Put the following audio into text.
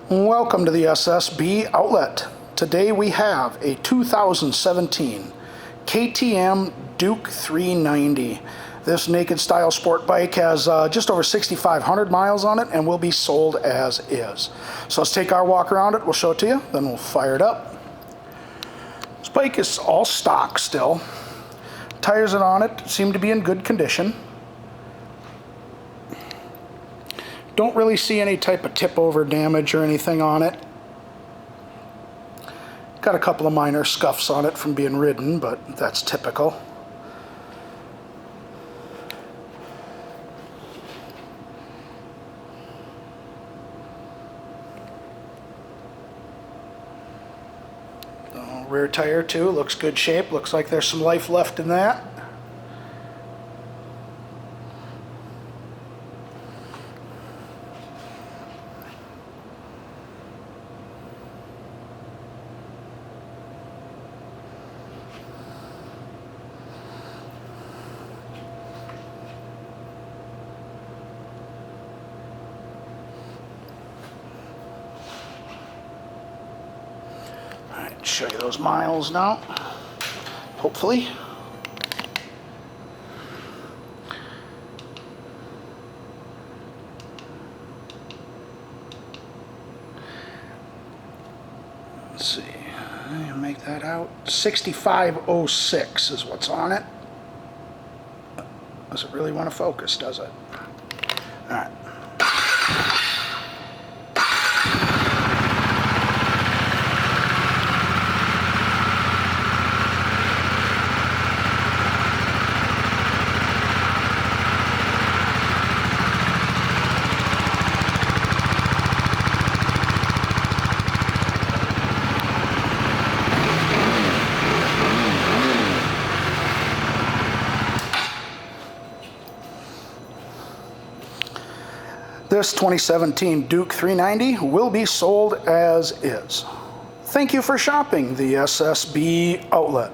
Welcome to the SSB outlet. Today we have a 2017 KTM Duke 390. This naked style sport bike has just over 6,500 miles on it and will be sold as is. So let's take our walk around it, we'll show it to you, then we'll fire it up. This bike is all stock still. Tires on it seem to be in good condition. Don't really see any type of tip over damage or anything on it. Got a couple of minor scuffs on it from being ridden, but that's typical. The rear tire too looks good shape. Looks like there's some life left in that. Alright, show you those miles now, hopefully. Let's see, make that out. 6506 is what's on it. Doesn't really want to focus, does it? Alright. This 2017 Duke 390 will be sold as is. Thank you for shopping the SSB outlet.